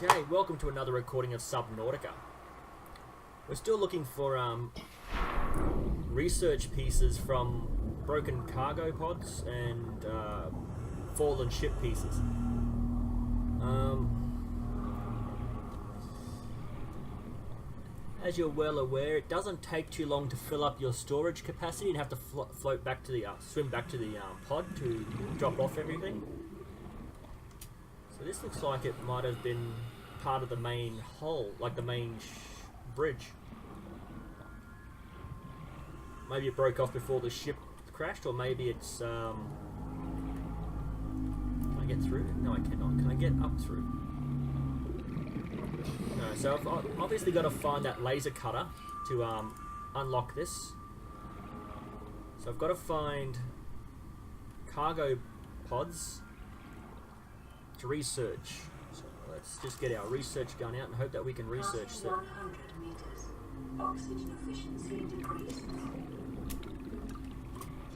Okay, welcome to another recording of Subnautica. We're still looking for research pieces from broken cargo pods and fallen ship pieces. As you're well aware, it doesn't take too long to fill up your storage capacity and have to float back to the swim back to the pod to drop off everything. So this looks like it might have been part of the main hull, like the main bridge. Maybe it broke off before the ship crashed, or maybe it's... Can I get through? No, I cannot. Can I get up through? No, so I've obviously got to find that laser cutter to unlock this. So I've got to find cargo pods to research. So let's just get our research gun out and hope that we can research that. 100 meters. Oxygen efficiency decreased.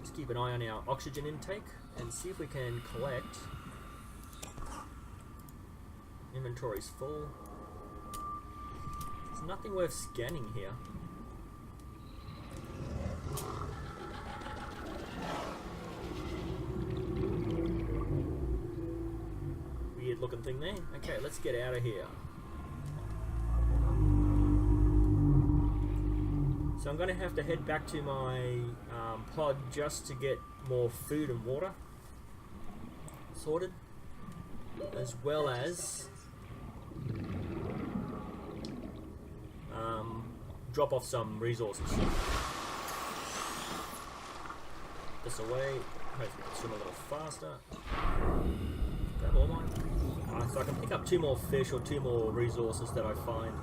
Just keep an eye on our oxygen intake and see if we can collect. Inventory's full. There's nothing worth scanning here. Weird looking thing there. Okay, let's get out of here. So I'm going to have to head back to my pod just to get more food and water sorted, as well as drop off some resources. This away. Hopefully I can swim a little faster. Grab all mine. So I can pick up 2 more fish or 2 more resources that I find.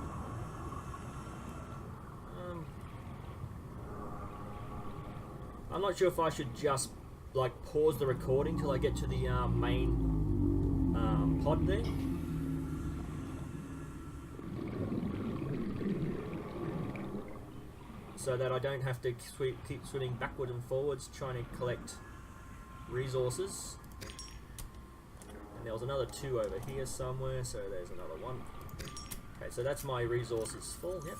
I'm not sure if I should just like pause the recording till I get to the main pod there. So that I don't have to keep swimming backwards and forwards trying to collect resources. And there was another 2 over here somewhere, so there's another 1. Okay, so that's my resources full, yep.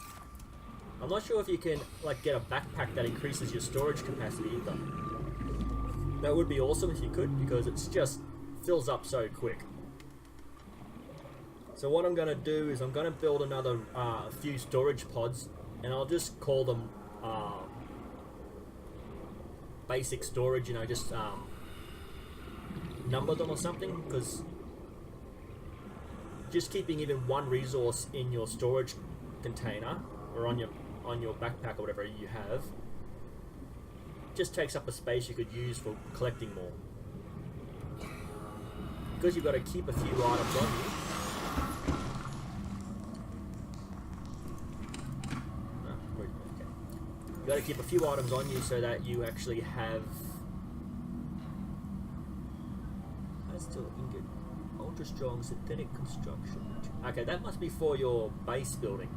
I'm not sure if you can like get a backpack that increases your storage capacity either. That would be awesome if you could, because it's just fills up so quick. So what I'm going to do is I'm going to build another few storage pods, and I'll just call them basic storage, you know, just number them or something, because just keeping even 1 resource in your storage container or on your backpack or whatever you have just takes up a space you could use for collecting more, because you've got to keep a few items on you. You got to keep a few items on you so that you actually have. That's still ingot. Ultra strong synthetic construction. Okay, that must be for your base building.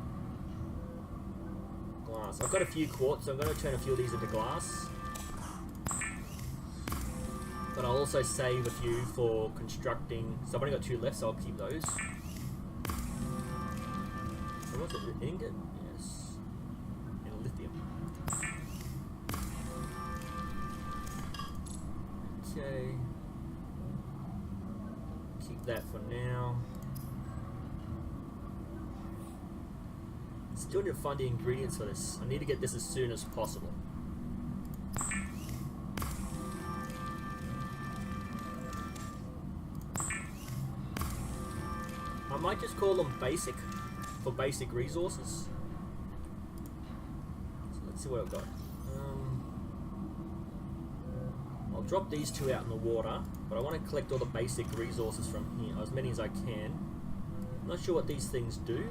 Glass. I've got a few quartz, so I'm going to turn a few of these into glass. But I'll also save a few for constructing. So I've only got 2 left, so I'll keep those. So what's it? Ingot? Yes. And lithium. Okay. Keep that for now. Still need to find the ingredients for this. I need to get this as soon as possible. I might just call them basic, for basic resources. So let's see what I've got. I'll drop these 2 out in the water, but I want to collect all the basic resources from here, as many as I can. I'm not sure what these things do.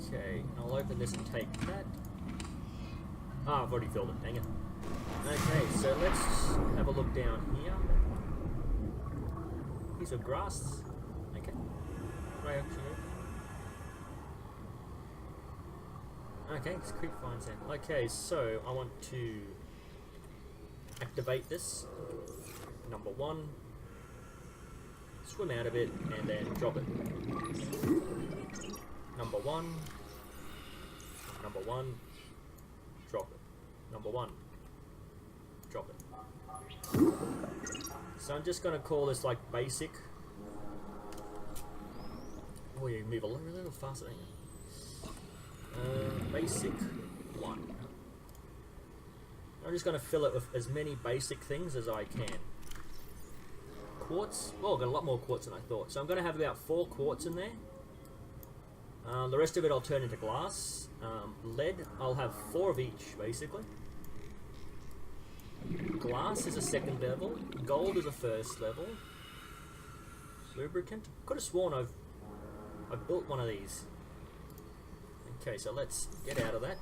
Okay, I'll open this and take that. Ah, I've already filled it, dang it. Okay, so let's have a look down here. Piece of grass. Okay. Right, actually. Okay, it's creep fine sand. Okay, so I want to activate this. number 1. Swim out of it and then drop it. Number 1. Number 1. Drop it. Number 1. Drop it. So I'm just going to call this like basic. Oh, you move a little faster. Basic 1. I'm just going to fill it with as many basic things as I can. Quartz. Oh, I've got a lot more quartz than I thought. So I'm going to have about 4 quartz in there. The rest of it I'll turn into glass. Lead, I'll have 4 of each, basically. Glass is a 2nd level. Gold is a 1st level. Lubricant. Could have sworn I've built one of these. Okay, so let's get out of that.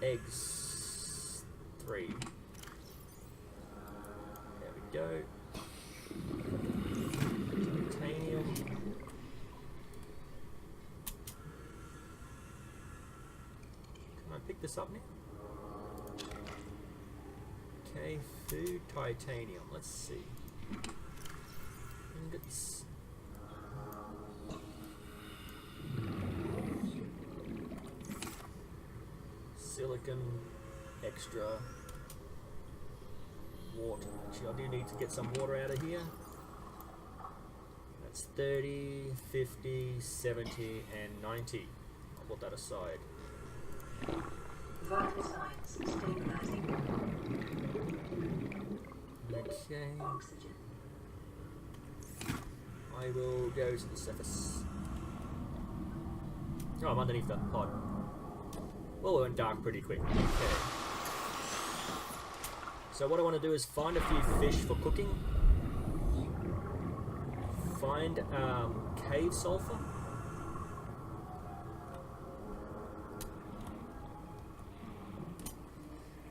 Eggs. 3. There we go. Titanium. Can I pick this up now? Okay, food, titanium. Let's see. Ingots. Silicon, extra. Water. Actually, I do need to get some water out of here. That's 30, 50, 70, and 90. I'll put that aside. Vital signs stabilizing. Okay. Oxygen. I will go to the surface. Oh, I'm underneath that pod. Well, it went dark pretty quick. Okay. So what I want to do is find a few fish for cooking. Find cave sulfur.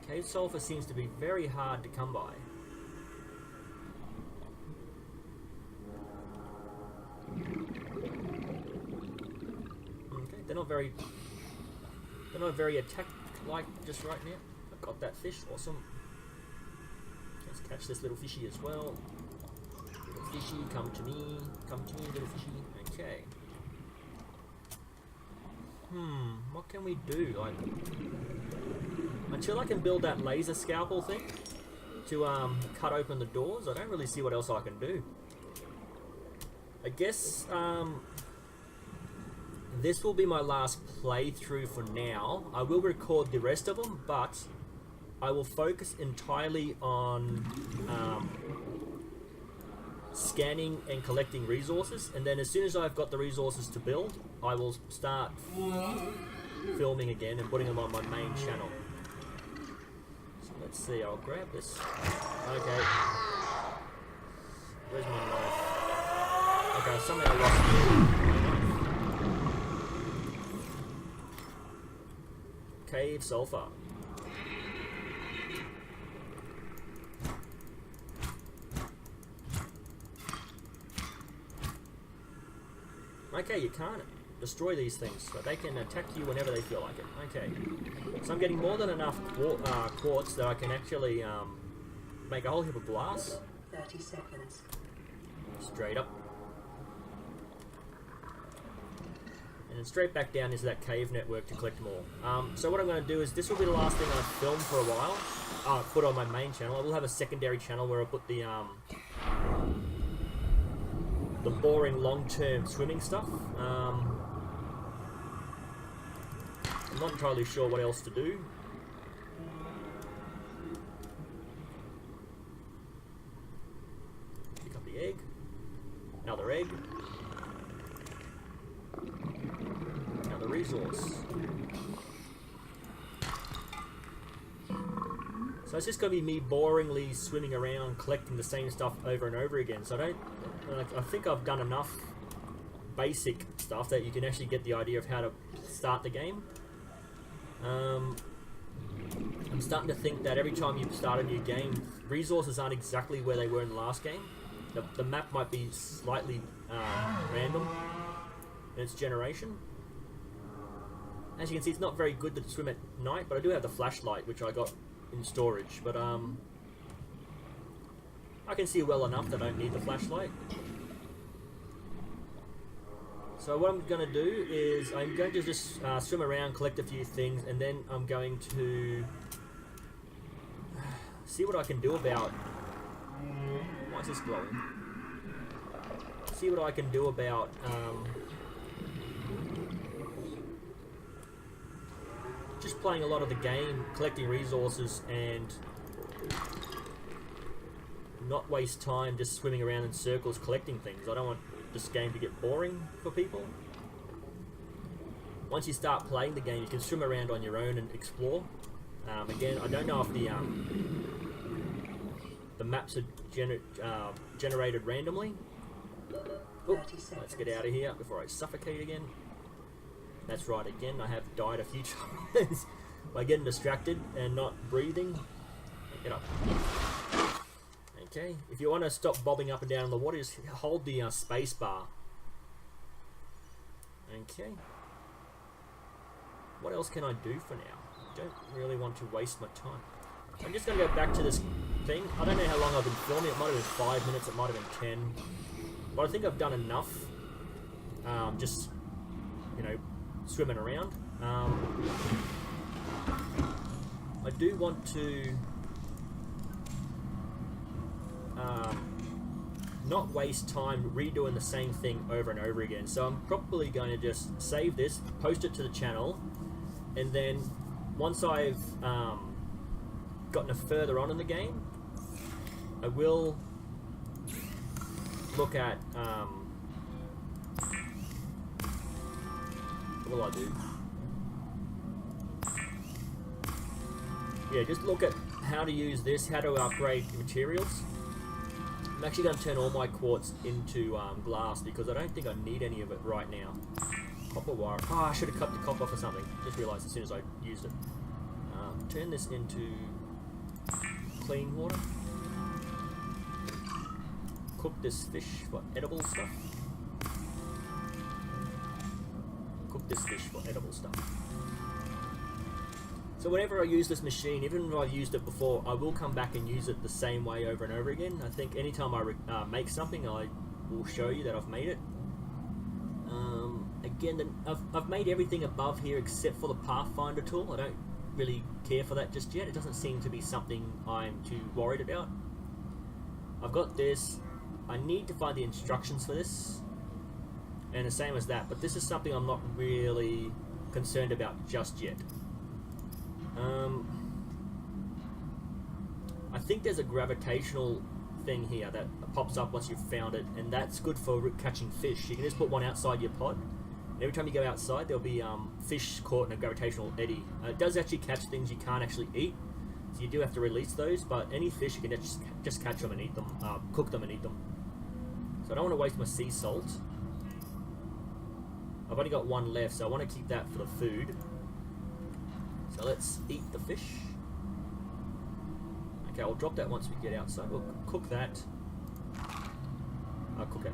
Cave sulfur seems to be very hard to come by. Okay, they're not very attack-like just right now. I've got that fish, awesome. Let's catch this little fishy as well. Little fishy, come to me, little fishy. Okay. What can we do? Like, until I can build that laser scalpel thing to cut open the doors, I don't really see what else I can do. I guess this will be my last playthrough for now. I will record the rest of them, but I will focus entirely on scanning and collecting resources, and then as soon as I've got the resources to build, I will start filming again and putting them on my main channel. So let's see, I'll grab this. Okay. Where's my knife? Okay, somehow I lost it. Cave sulfur. Okay, you can't destroy these things, so they can attack you whenever they feel like it. Okay, so I'm getting more than enough quartz that I can actually make a whole heap of glass. 30 seconds. Straight up. And then straight back down into that cave network to collect more. So what I'm going to do is, this will be the last thing I film for a while. Put on my main channel. I will have a secondary channel where I put the boring long-term swimming stuff. I'm not entirely sure what else to do. Pick up the egg. Another egg. Another resource. So it's just going to be me boringly swimming around collecting the same stuff over and over again. So I think I've done enough basic stuff that you can actually get the idea of how to start the game. I'm starting to think that every time you start a new game, resources aren't exactly where they were in the last game. The map might be slightly random in its generation. As you can see, it's not very good to swim at night, but I do have the flashlight, which I got in storage, but I can see well enough that I don't need the flashlight. So what I'm going to do is I'm going to just swim around, collect a few things, and then I'm going to see what I can do about... Why is this glowing? See what I can do about just playing a lot of the game, collecting resources, and not waste time just swimming around in circles collecting things. I don't want this game to get boring for people. Once you start playing the game, you can swim around on your own and explore. Again, I don't know if the maps are generated randomly. Oh, let's get out of here before I suffocate again. That's right, again, I have died a few times by getting distracted and not breathing. Get up. Okay, if you want to stop bobbing up and down in the water, just hold the space bar. Okay. What else can I do for now? I don't really want to waste my time. I'm just going to go back to this thing. I don't know how long I've been filming. It might have been 5 minutes, it might have been 10. But I think I've done enough. Just, you know, swimming around. I do want to not waste time redoing the same thing over and over again. So I'm probably going to just save this, post it to the channel, and then once I've gotten further on in the game, I will look at what will I do? Yeah, just look at how to use this, how to upgrade materials. I'm actually going to turn all my quartz into glass because I don't think I need any of it right now. Copper wire. Oh, I should have cut the copper for something. Just realised as soon as I used it. Turn this into clean water. Cook this fish for edible stuff. Cook this fish for edible stuff. So whenever I use this machine, even if I've used it before, I will come back and use it the same way over and over again. I think anytime I make something, I will show you that I've made it. Again, I've made everything above here except for the Pathfinder tool. I don't really care for that just yet. It doesn't seem to be something I'm too worried about. I've got this. I need to find the instructions for this. And the same as that. But this is something I'm not really concerned about just yet. I think there's a gravitational thing here that pops up once you've found it, and that's good for catching fish. You can just put one outside your pod, and every time you go outside there'll be fish caught in a gravitational eddy. It does actually catch things you can't actually eat, so you do have to release those, but any fish you can just catch them and eat them, cook them and eat them. So I don't want to waste my sea salt. I've only got one left, so I want to keep that for the food. So let's eat the fish. Okay, I'll drop that once we get outside. We'll cook that.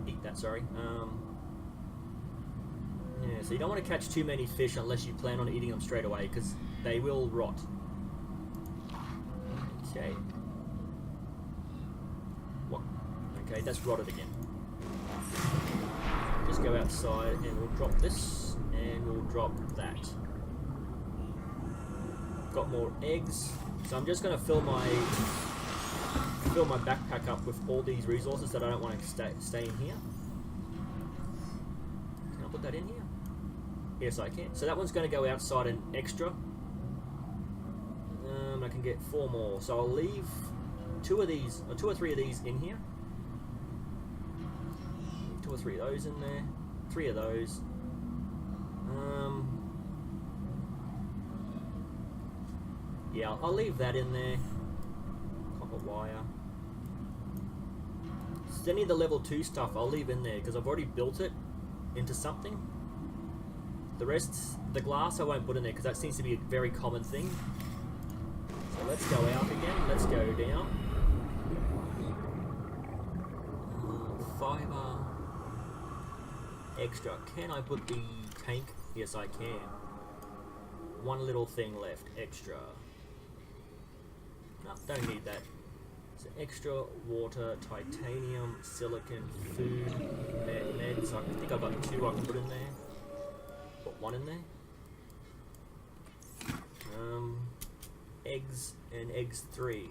Eat that, sorry. Yeah, so you don't want to catch too many fish unless you plan on eating them straight away, because they will rot. Okay. What? Okay, that's rotted again. Just go outside and we'll drop this, and we'll drop that. Got more eggs, so I'm just going to fill my backpack up with all these resources that I don't want to stay in here. Can I put that in here? Yes, I can. So that one's going to go outside an extra. I can get 4 more, so I'll leave 2 or 3 of these in here. 2 or 3 of those in there. 3 of those. Yeah, I'll leave that in there. Copper wire. So any of the level 2 stuff I'll leave in there because I've already built it into something. The rest, the glass I won't put in there because that seems to be a very common thing. So let's go out again. Let's go down. Fiber. Extra. Can I put the tank? Yes, I can. One little thing left. Extra. No, don't need that. So extra water, titanium, silicon, food, meds. I think I've got 2 I can put in there. Put 1 in there. Eggs and eggs 3.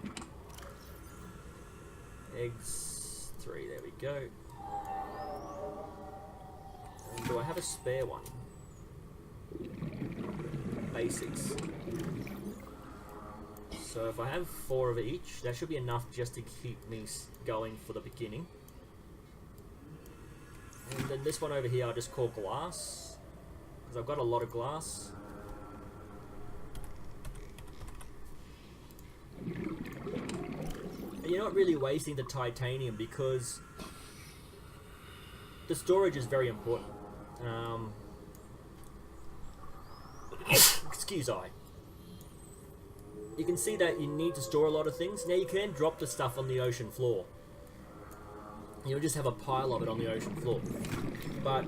Eggs 3, there we go. And do I have a spare one? Basics. So if I have 4 of each, that should be enough just to keep me going for the beginning. And then this one over here I'll just call glass, because I've got a lot of glass. And you're not really wasting the titanium because the storage is very important. Excuse I. You can see that you need to store a lot of things. Now you can drop the stuff on the ocean floor. You'll just have a pile of it on the ocean floor. But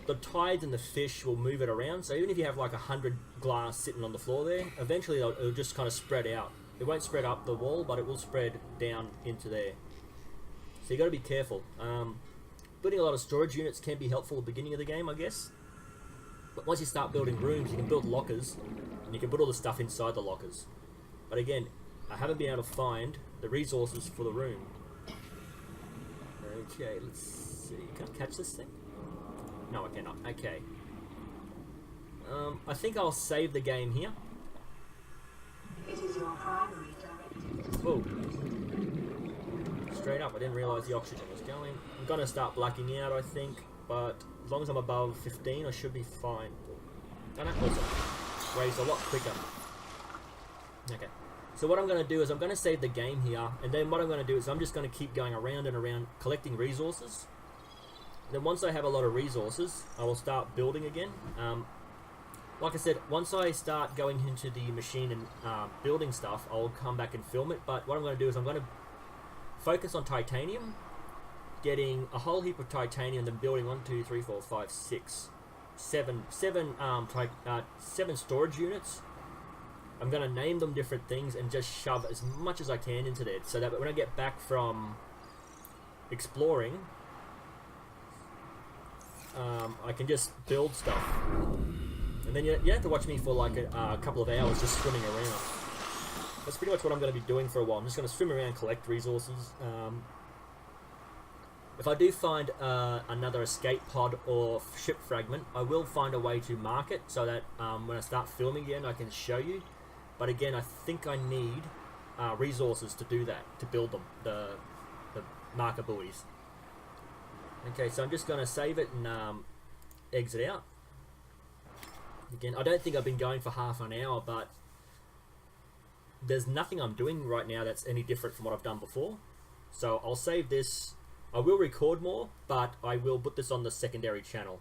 the tides and the fish will move it around. So even if you have like 100 glass sitting on the floor there, eventually it'll just kind of spread out. It won't spread up the wall, but it will spread down into there. So you got to be careful. Building a lot of storage units can be helpful at the beginning of the game, I guess. But once you start building rooms, you can build lockers, and you can put all the stuff inside the lockers. But again, I haven't been able to find the resources for the room. Okay, let's see. Can I catch this thing? No, I cannot. Okay. I think I'll save the game here. It is your primary directive. Oh. Straight up, I didn't realise the oxygen was going. I'm going to start blacking out, I think. But as long as I'm above 15, I should be fine. Oh, no, also raised a lot quicker. Okay. So what I'm going to do is I'm going to save the game here, and then what I'm going to do is I'm just going to keep going around and around collecting resources. And then once I have a lot of resources, I will start building again. Like I said, once I start going into the machine and building stuff, I'll come back and film it. But what I'm going to do is I'm going to focus on titanium, getting a whole heap of titanium, then building 1, 2, 3, 4, 5, 6, 7 storage units. I'm going to name them different things and just shove as much as I can into there, so that when I get back from exploring, I can just build stuff. And then you don't have to watch me for like a couple of hours just swimming around. That's pretty much what I'm going to be doing for a while. I'm just going to swim around, collect resources. If I do find another escape pod or ship fragment, I will find a way to mark it so that when I start filming again, I can show you. But again, I think I need resources to do that, to build them, the marker buoys. Okay, so I'm just going to save it and exit out. Again, I don't think I've been going for half an hour, but there's nothing I'm doing right now that's any different from what I've done before. So I'll save this. I will record more, but I will put this on the secondary channel.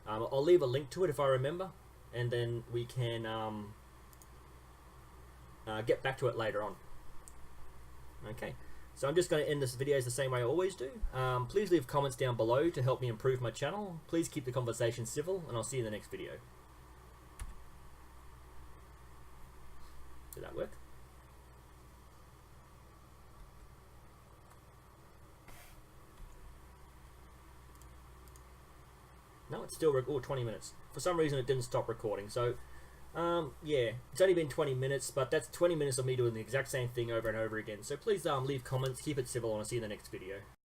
I'll leave a link to it if I remember, and then we can get back to it later on. Okay, so I'm just going to end this video the same way I always do. Please leave comments down below to help me improve my channel. Please keep the conversation civil, and I'll see you in the next video. Did that work? No, it's still 20 minutes. For some reason it didn't stop recording. So, yeah, it's only been 20 minutes, but that's 20 minutes of me doing the exact same thing over and over again. So please leave comments, keep it civil, and I'll see you in the next video.